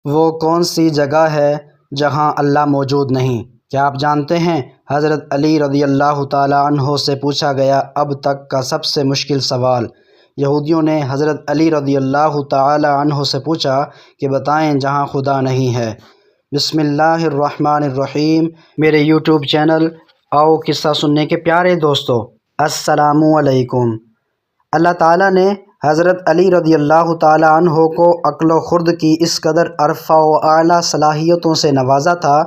وہ کون سی جگہ ہے جہاں اللہ موجود نہیں؟ کیا آپ جانتے ہیں حضرت علی رضی اللہ تعالیٰ عنہ سے پوچھا گیا اب تک کا سب سے مشکل سوال۔ یہودیوں نے حضرت علی رضی اللہ تعالیٰ عنہ سے پوچھا کہ بتائیں جہاں خدا نہیں ہے۔ بسم اللہ الرحمن الرحیم۔ میرے یوٹیوب چینل آؤ قصہ سننے کے پیارے دوستو، السلام علیکم۔ اللہ تعالیٰ نے حضرت علی رضی اللہ تعالیٰ عنہ کو عقل و خرد کی اس قدر عرفہ و اعلیٰ صلاحیتوں سے نوازا تھا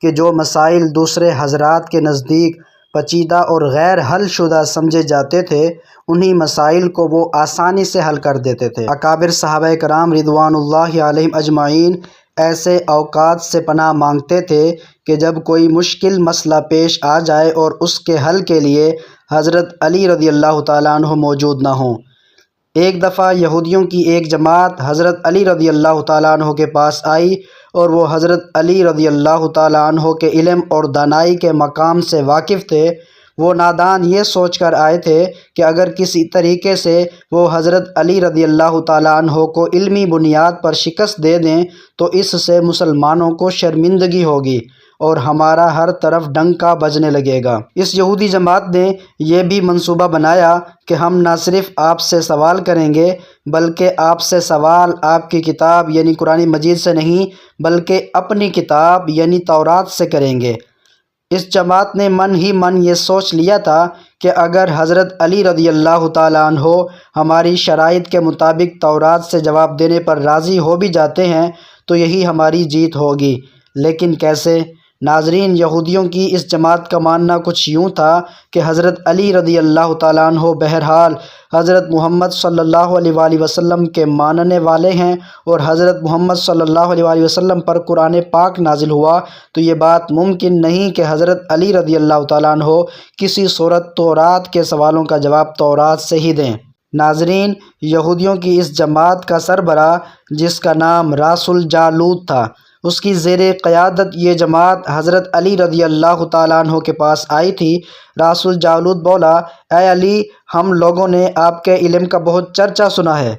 کہ جو مسائل دوسرے حضرات کے نزدیک پیچیدہ اور غیر حل شدہ سمجھے جاتے تھے، انہی مسائل کو وہ آسانی سے حل کر دیتے تھے۔ اکابر صحابہ کرام رضوان اللہ علیہم اجمعین ایسے اوقات سے پناہ مانگتے تھے کہ جب کوئی مشکل مسئلہ پیش آ جائے اور اس کے حل کے لیے حضرت علی رضی اللہ تعالیٰ عنہ موجود نہ ہوں۔ ایک دفعہ یہودیوں کی ایک جماعت حضرت علی رضی اللہ تعالیٰ عنہ کے پاس آئی اور وہ حضرت علی رضی اللہ تعالیٰ عنہ کے علم اور دانائی کے مقام سے واقف تھے۔ وہ نادان یہ سوچ کر آئے تھے کہ اگر کسی طریقے سے وہ حضرت علی رضی اللہ تعالیٰ عنہ کو علمی بنیاد پر شکست دے دیں تو اس سے مسلمانوں کو شرمندگی ہوگی اور ہمارا ہر طرف ڈنکا بجنے لگے گا۔ اس یہودی جماعت نے یہ بھی منصوبہ بنایا کہ ہم نہ صرف آپ سے سوال کریں گے بلکہ آپ سے سوال آپ کی کتاب یعنی قرآن مجید سے نہیں بلکہ اپنی کتاب یعنی تورات سے کریں گے۔ اس جماعت نے من ہی من یہ سوچ لیا تھا کہ اگر حضرت علی رضی اللہ تعالیٰ عنہ ہماری شرائط کے مطابق تورات سے جواب دینے پر راضی ہو بھی جاتے ہیں تو یہی ہماری جیت ہوگی۔ لیکن کیسے؟ ناظرین، یہودیوں کی اس جماعت کا ماننا کچھ یوں تھا کہ حضرت علی رضی اللہ تعالیٰ عنہ بہرحال حضرت محمد صلی اللہ علیہ وآلہ وسلم کے ماننے والے ہیں اور حضرت محمد صلی اللہ علیہ وآلہ وسلم پر قرآن پاک نازل ہوا تو یہ بات ممکن نہیں کہ حضرت علی رضی اللہ تعالیٰ عنہ کسی صورت تورات کے سوالوں کا جواب تورات سے ہی دیں۔ ناظرین، یہودیوں کی اس جماعت کا سربراہ جس کا نام راس الجالوت تھا، اس کی زیر قیادت یہ جماعت حضرت علی رضی اللہ تعالیٰ عنہ کے پاس آئی تھی۔ راس الجالوت بولا، اے علی، ہم لوگوں نے آپ کے علم کا بہت چرچا سنا ہے۔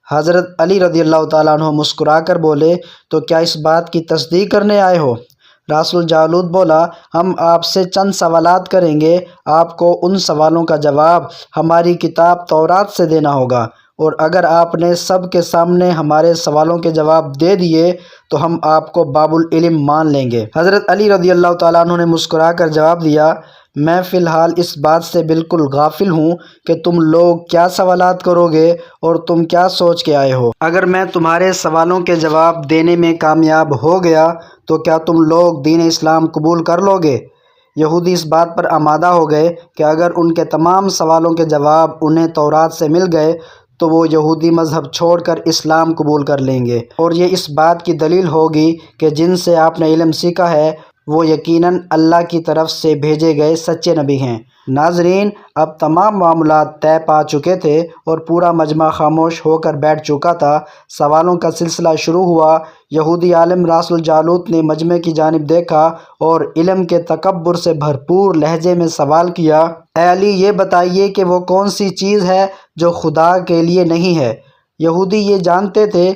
حضرت علی رضی اللہ تعالیٰ عنہ مسکرا کر بولے، تو کیا اس بات کی تصدیق کرنے آئے ہو؟ راس الجالوت بولا، ہم آپ سے چند سوالات کریں گے، آپ کو ان سوالوں کا جواب ہماری کتاب تورات سے دینا ہوگا، اور اگر آپ نے سب کے سامنے ہمارے سوالوں کے جواب دے دیے تو ہم آپ کو باب العلم مان لیں گے۔ حضرت علی رضی اللہ تعالیٰ عنہ نے مسکرا کر جواب دیا، میں فی الحال اس بات سے بالکل غافل ہوں کہ تم لوگ کیا سوالات کرو گے اور تم کیا سوچ کے آئے ہو۔ اگر میں تمہارے سوالوں کے جواب دینے میں کامیاب ہو گیا تو کیا تم لوگ دین اسلام قبول کر لو گے؟ یہودی اس بات پر آمادہ ہو گئے کہ اگر ان کے تمام سوالوں کے جواب انہیں تورات سے مل گئے تو وہ یہودی مذہب چھوڑ کر اسلام قبول کر لیں گے، اور یہ اس بات کی دلیل ہوگی کہ جن سے آپ نے علم سیکھا ہے وہ یقیناً اللہ کی طرف سے بھیجے گئے سچے نبی ہیں۔ ناظرین، اب تمام معاملات طے پا چکے تھے اور پورا مجمع خاموش ہو کر بیٹھ چکا تھا۔ سوالوں کا سلسلہ شروع ہوا۔ یہودی عالم راس الجالوت نے مجمع کی جانب دیکھا اور علم کے تکبر سے بھرپور لہجے میں سوال کیا، اے علی، یہ بتائیے کہ وہ کون سی چیز ہے جو خدا کے لیے نہیں ہے؟ یہودی یہ جانتے تھے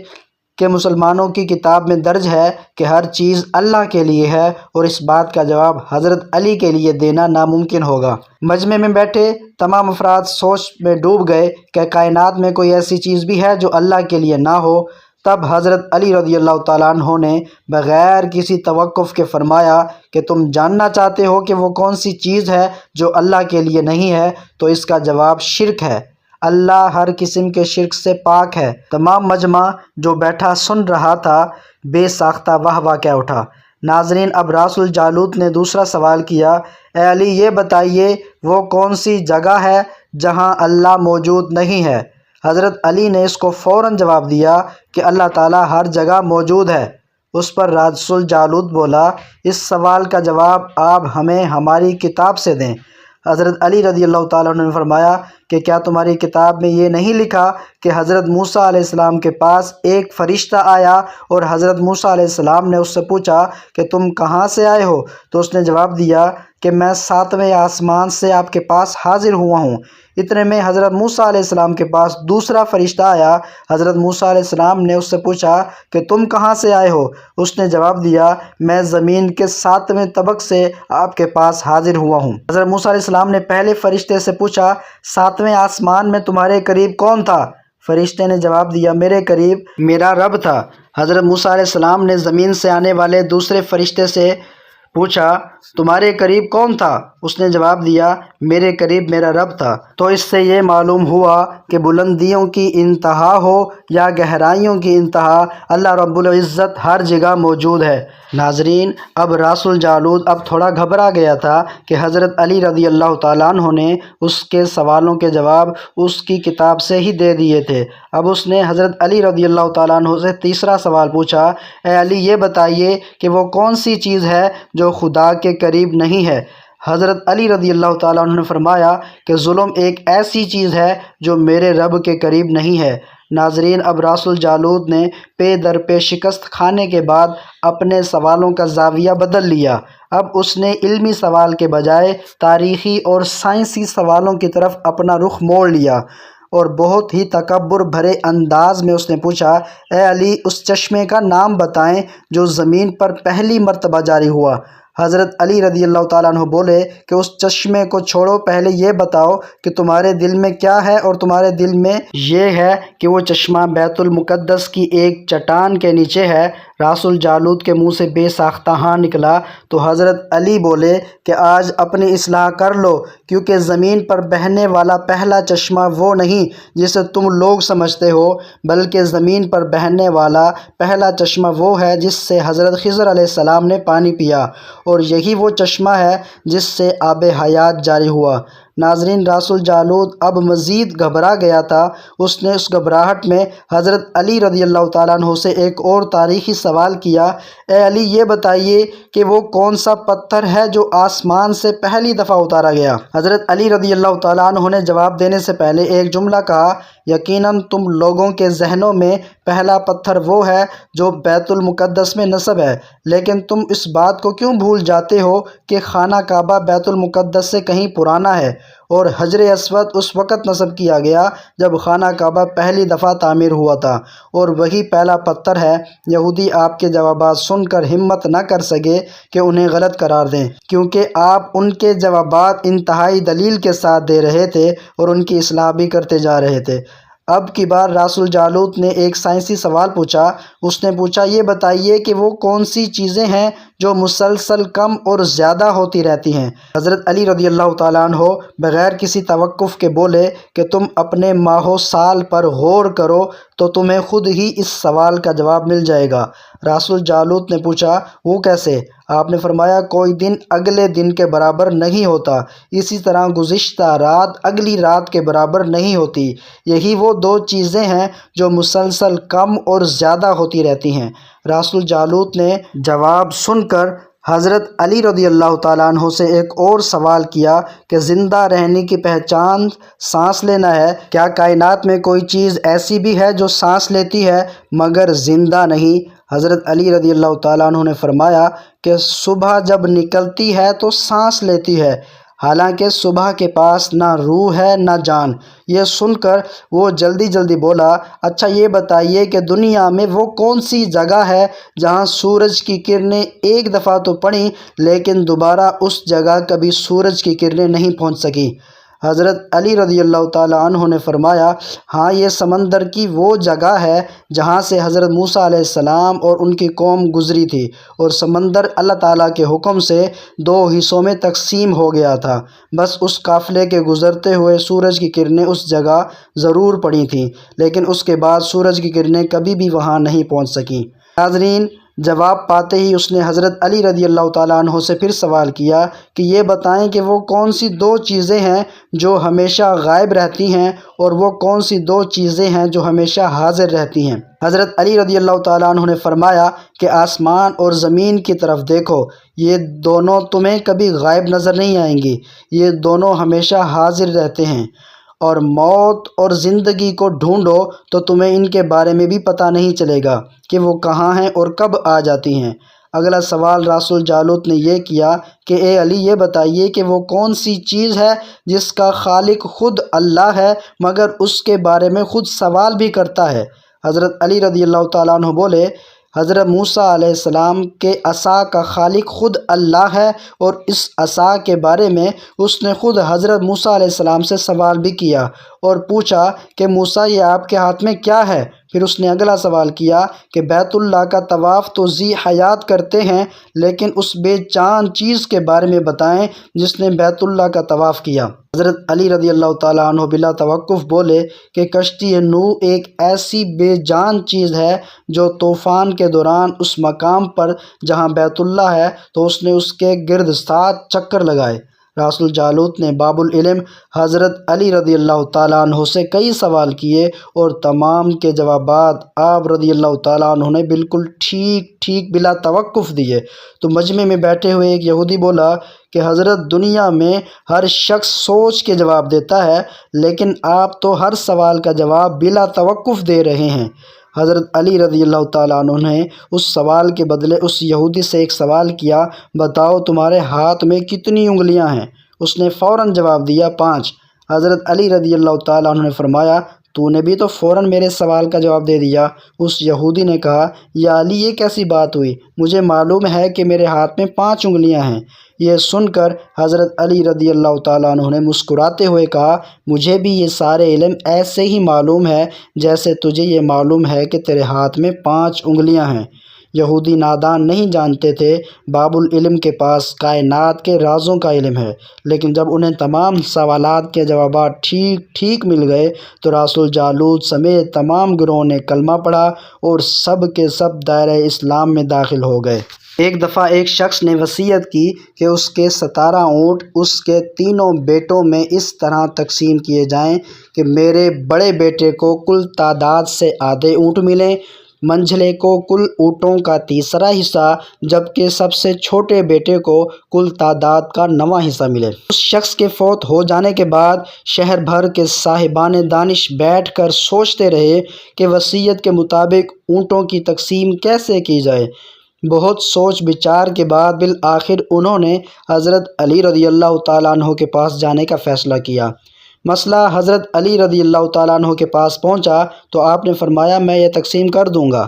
کہ مسلمانوں کی کتاب میں درج ہے کہ ہر چیز اللہ کے لیے ہے اور اس بات کا جواب حضرت علی کے لیے دینا ناممکن ہوگا۔ مجمع میں بیٹھے تمام افراد سوچ میں ڈوب گئے کہ کائنات میں کوئی ایسی چیز بھی ہے جو اللہ کے لیے نہ ہو۔ تب حضرت علی رضی اللہ تعالیٰ عنہ نے بغیر کسی توقف کے فرمایا کہ تم جاننا چاہتے ہو کہ وہ کون سی چیز ہے جو اللہ کے لیے نہیں ہے، تو اس کا جواب شرک ہے۔ اللہ ہر قسم کے شرک سے پاک ہے۔ تمام مجمع جو بیٹھا سن رہا تھا بے ساختہ واہ واہ کہہ اٹھا۔ ناظرین، اب راس الجالوت نے دوسرا سوال کیا، اے علی، یہ بتائیے وہ کون سی جگہ ہے جہاں اللہ موجود نہیں ہے؟ حضرت علی نے اس کو فوراً جواب دیا کہ اللہ تعالیٰ ہر جگہ موجود ہے۔ اس پر راس الجالوت بولا، اس سوال کا جواب آپ ہمیں ہماری کتاب سے دیں۔ حضرت علی رضی اللہ تعالیٰ عنہ نے فرمایا کہ کیا تمہاری کتاب میں یہ نہیں لکھا کہ حضرت موسیٰ علیہ السلام کے پاس ایک فرشتہ آیا اور حضرت موسیٰ علیہ السلام نے اس سے پوچھا کہ تم کہاں سے آئے ہو؟ تو اس نے جواب دیا کہ میں 7ویں آسمان سے آپ کے پاس حاضر ہوا ہوں۔ اتنے میں حضرت موسیٰ علیہ السلام کے پاس دوسرا فرشتہ آیا۔ حضرت موسیٰ علیہ السلام نے اس سے پوچھا کہ تم کہاں سے آئے ہو؟ اس نے جواب دیا میں زمین کے 7ویں طبق سے آپ کے پاس حاضر ہوا ہوں۔ حضرت موسیٰ علیہ السلام نے پہلے فرشتے سے پوچھا 7ویں آسمان میں تمہارے قریب کون تھا؟ فرشتے نے جواب دیا میرے قریب میرا رب تھا۔ حضرت موسیٰ علیہ السلام نے زمین سے آنے والے دوسرے فرشتے سے پوچھا تمہارے قریب کون تھا؟ اس نے جواب دیا میرے قریب میرا رب تھا۔ تو اس سے یہ معلوم ہوا کہ بلندیوں کی انتہا ہو یا گہرائیوں کی انتہا، اللہ رب العزت ہر جگہ موجود ہے۔ ناظرین، اب راس الجالوت اب تھوڑا گھبرا گیا تھا کہ حضرت علی رضی اللہ تعالیٰ عنہ نے اس کے سوالوں کے جواب اس کی کتاب سے ہی دے دیے تھے۔ اب اس نے حضرت علی رضی اللہ تعالیٰ عنہ سے تیسرا سوال پوچھا، اے علی یہ بتائیے کہ وہ کون سی چیز ہے جو خدا کے قریب نہیں ہے؟ حضرت علی رضی اللہ تعالیٰ عنہ نے فرمایا کہ ظلم ایک ایسی چیز ہے جو میرے رب کے قریب نہیں ہے۔ ناظرین، اب راس الجالوت نے پے در پے شکست کھانے کے بعد اپنے سوالوں کا زاویہ بدل لیا۔ اب اس نے علمی سوال کے بجائے تاریخی اور سائنسی سوالوں کی طرف اپنا رخ موڑ لیا اور بہت ہی تکبر بھرے انداز میں اس نے پوچھا، اے علی اس چشمے کا نام بتائیں جو زمین پر پہلی مرتبہ جاری ہوا۔ حضرت علی رضی اللہ تعالیٰ عنہ بولے کہ اس چشمے کو چھوڑو، پہلے یہ بتاؤ کہ تمہارے دل میں کیا ہے، اور تمہارے دل میں یہ ہے کہ وہ چشمہ بیت المقدس کی ایک چٹان کے نیچے ہے۔ راس الجالوت کے منہ سے بے ساختہ ہاں نکلا تو حضرت علی بولے کہ آج اپنی اصلاح کر لو، کیونکہ زمین پر بہنے والا پہلا چشمہ وہ نہیں جسے تم لوگ سمجھتے ہو، بلکہ زمین پر بہنے والا پہلا چشمہ وہ ہے جس سے حضرت خضر علیہ السلام نے پانی پیا، اور یہی وہ چشمہ ہے جس سے آب حیات جاری ہوا۔ ناظرین، راس الجالوت اب مزید گھبرا گیا تھا۔ اس نے اس گھبراہٹ میں حضرت علی رضی اللہ تعالیٰ عنہ سے ایک اور تاریخی سوال کیا، اے علی یہ بتائیے کہ وہ کون سا پتھر ہے جو آسمان سے پہلی دفعہ اتارا گیا؟ حضرت علی رضی اللہ تعالیٰ عنہ نے جواب دینے سے پہلے ایک جملہ کہا، یقیناً تم لوگوں کے ذہنوں میں پہلا پتھر وہ ہے جو بیت المقدس میں نصب ہے، لیکن تم اس بات کو کیوں بھول جاتے ہو کہ خانہ کعبہ بیت المقدس سے کہیں پرانا ہے، اور حجر اسود اس وقت نصب کیا گیا جب خانہ کعبہ پہلی دفعہ تعمیر ہوا تھا، اور وہی پہلا پتھر ہے۔ یہودی آپ کے جوابات سن کر ہمت نہ کر سکے کہ انہیں غلط قرار دیں، کیونکہ آپ ان کے جوابات انتہائی دلیل کے ساتھ دے رہے تھے اور ان کی اصلاح بھی کرتے جا رہے تھے۔ اب کی بار راس الجالوت نے ایک سائنسی سوال پوچھا۔ اس نے پوچھا یہ بتائیے کہ وہ کون سی چیزیں ہیں جو مسلسل کم اور زیادہ ہوتی رہتی ہیں؟ حضرت علی رضی اللہ تعالیٰ عنہ بغیر کسی توقف کے بولے کہ تم اپنے ماہ و سال پر غور کرو تو تمہیں خود ہی اس سوال کا جواب مل جائے گا۔ راس الجالوت نے پوچھا وہ کیسے؟ آپ نے فرمایا کوئی دن اگلے دن کے برابر نہیں ہوتا، اسی طرح گزشتہ رات اگلی رات کے برابر نہیں ہوتی۔ یہی وہ دو چیزیں ہیں جو مسلسل کم اور زیادہ ہوتی رہتی ہیں۔ راس الجالوت نے جواب سن کر حضرت علی رضی اللہ تعالیٰ عنہ سے ایک اور سوال کیا کہ زندہ رہنے کی پہچان سانس لینا ہے، کیا کائنات میں کوئی چیز ایسی بھی ہے جو سانس لیتی ہے مگر زندہ نہیں؟ حضرت علی رضی اللہ تعالیٰ عنہ نے فرمایا کہ صبح جب نکلتی ہے تو سانس لیتی ہے، حالانکہ صبح کے پاس نہ روح ہے نہ جان۔ یہ سن کر وہ جلدی جلدی بولا، اچھا یہ بتائیے کہ دنیا میں وہ کون سی جگہ ہے جہاں سورج کی کرنیں ایک دفعہ تو پڑیں لیکن دوبارہ اس جگہ کبھی سورج کی کرنیں نہیں پہنچ سکیں؟ حضرت علی رضی اللہ تعالیٰ عنہ نے فرمایا ہاں، یہ سمندر کی وہ جگہ ہے جہاں سے حضرت موسیٰ علیہ السلام اور ان کی قوم گزری تھی، اور سمندر اللہ تعالیٰ کے حکم سے دو حصوں میں تقسیم ہو گیا تھا، بس اس قافلے کے گزرتے ہوئے سورج کی کرنیں اس جگہ ضرور پڑی تھیں، لیکن اس کے بعد سورج کی کرنیں کبھی بھی وہاں نہیں پہنچ سکیں۔ ناظرین، جواب پاتے ہی اس نے حضرت علی رضی اللہ تعالیٰ عنہ سے پھر سوال کیا کہ یہ بتائیں کہ وہ کون سی دو چیزیں ہیں جو ہمیشہ غائب رہتی ہیں، اور وہ کون سی دو چیزیں ہیں جو ہمیشہ حاضر رہتی ہیں؟ حضرت علی رضی اللہ تعالیٰ عنہ نے فرمایا کہ آسمان اور زمین کی طرف دیکھو، یہ دونوں تمہیں کبھی غائب نظر نہیں آئیں گی، یہ دونوں ہمیشہ حاضر رہتے ہیں، اور موت اور زندگی کو ڈھونڈو تو تمہیں ان کے بارے میں بھی پتہ نہیں چلے گا کہ وہ کہاں ہیں اور کب آ جاتی ہیں۔ اگلا سوال رسول جالوت نے یہ کیا کہ اے علی، یہ بتائیے کہ وہ کون سی چیز ہے جس کا خالق خود اللہ ہے مگر اس کے بارے میں خود سوال بھی کرتا ہے؟ حضرت علی رضی اللہ تعالیٰ عنہ بولے، حضرت موسیٰ علیہ السلام کے عصا کا خالق خود اللہ ہے، اور اس عصا کے بارے میں اس نے خود حضرت موسیٰ علیہ السلام سے سوال بھی کیا اور پوچھا کہ موسیٰ، یہ آپ کے ہاتھ میں کیا ہے؟ پھر اس نے اگلا سوال کیا کہ بیت اللہ کا طواف تو ذی حیات کرتے ہیں، لیکن اس بے جان چیز کے بارے میں بتائیں جس نے بیت اللہ کا طواف کیا۔ حضرت علی رضی اللہ تعالیٰ عنہ بلا توقف بولے کہ کشتی نوح ایک ایسی بے جان چیز ہے جو طوفان کے دوران اس مقام پر جہاں بیت اللہ ہے تو اس نے اس کے گرد 7 چکر لگائے۔ رسول جالوت نے باب العلم حضرت علی رضی اللہ تعالیٰ عنہ سے کئی سوال کیے اور تمام کے جوابات آپ رضی اللہ تعالیٰ عنہ نے بالکل ٹھیک بلا توقف دیے۔ تو مجمع میں بیٹھے ہوئے ایک یہودی بولا کہ حضرت، دنیا میں ہر شخص سوچ کے جواب دیتا ہے، لیکن آپ تو ہر سوال کا جواب بلا توقف دے رہے ہیں۔ حضرت علی رضی اللہ تعالیٰ عنہ نے اس سوال کے بدلے اس یہودی سے ایک سوال کیا، بتاؤ تمہارے ہاتھ میں کتنی انگلیاں ہیں؟ اس نے فوراً جواب دیا 5۔ حضرت علی رضی اللہ تعالیٰ عنہ نے فرمایا، تو نے بھی تو فوراً میرے سوال کا جواب دے دیا۔ اس یہودی نے کہا، یا علی، یہ کیسی بات ہوئی؟ مجھے معلوم ہے کہ میرے ہاتھ میں 5 انگلیاں ہیں۔ یہ سن کر حضرت علی رضی اللہ تعالیٰ عنہ نے مسکراتے ہوئے کہا، مجھے بھی یہ سارے علم ایسے ہی معلوم ہے جیسے تجھے یہ معلوم ہے کہ تیرے ہاتھ میں 5 انگلیاں ہیں۔ یہودی نادان نہیں جانتے تھے باب العلم کے پاس کائنات کے رازوں کا علم ہے، لیکن جب انہیں تمام سوالات کے جوابات ٹھیک مل گئے تو رسول جالوت سمیت تمام گروہوں نے کلمہ پڑھا اور سب کے سب دائرہ اسلام میں داخل ہو گئے۔ ایک دفعہ ایک شخص نے وصیت کی کہ اس کے 17 اونٹ اس کے تینوں بیٹوں میں اس طرح تقسیم کیے جائیں کہ میرے بڑے بیٹے کو کل تعداد سے آدھے اونٹ ملیں، منجھلے کو کل اونٹوں کا تیسرا حصہ، جبکہ سب سے چھوٹے بیٹے کو کل تعداد کا 9واں حصہ ملے۔ اس شخص کے فوت ہو جانے کے بعد شہر بھر کے صاحبان دانش بیٹھ کر سوچتے رہے کہ وصیت کے مطابق اونٹوں کی تقسیم کیسے کی جائے۔ بہت سوچ بچار کے بعد بالآخر انہوں نے حضرت علی رضی اللہ تعالیٰ عنہ کے پاس جانے کا فیصلہ کیا۔ مسئلہ حضرت علی رضی اللہ تعالیٰ عنہ کے پاس پہنچا تو آپ نے فرمایا، میں یہ تقسیم کر دوں گا۔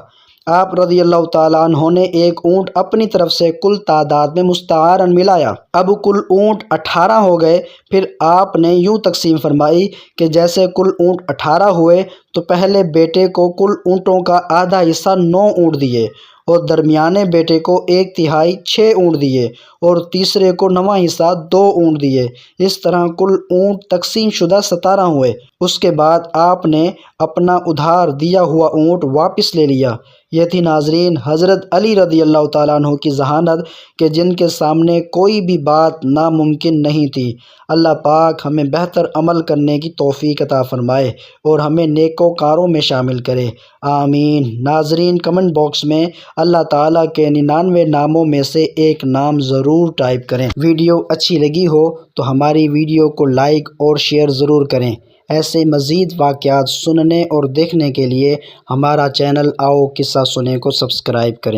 آپ رضی اللہ تعالیٰ عنہ نے ایک اونٹ اپنی طرف سے کل تعداد میں مستعارن ملایا، اب کل اونٹ 18 ہو گئے۔ پھر آپ نے یوں تقسیم فرمائی کہ جیسے کل اونٹ 18 ہوئے تو پہلے بیٹے کو کل اونٹوں کا آدھا حصہ 9 اونٹ دیے، اور درمیانے بیٹے کو 1/3 6 اونٹ دیے، اور تیسرے کو 9واں حصہ 2 اونٹ دیے۔ اس طرح کل اونٹ تقسیم شدہ 17 ہوئے۔ اس کے بعد آپ نے اپنا ادھار دیا ہوا اونٹ واپس لے لیا۔ یہ تھی ناظرین حضرت علی رضی اللہ تعالیٰ عنہ کی ذہانت کہ جن کے سامنے کوئی بھی بات ناممکن نہیں تھی۔ اللہ پاک ہمیں بہتر عمل کرنے کی توفیق عطا فرمائے اور ہمیں نیکوکاروں میں شامل کرے، آمین۔ ناظرین، کمنٹ باکس میں اللہ تعالیٰ کے 99 ناموں میں سے ایک نام ضرور ٹائپ کریں۔ ویڈیو اچھی لگی ہو تو ہماری ویڈیو کو لائک اور شیئر ضرور کریں۔ ایسے مزید واقعات سننے اور دیکھنے کے لیے ہمارا چینل آؤ قصہ سنیں کو سبسکرائب کریں۔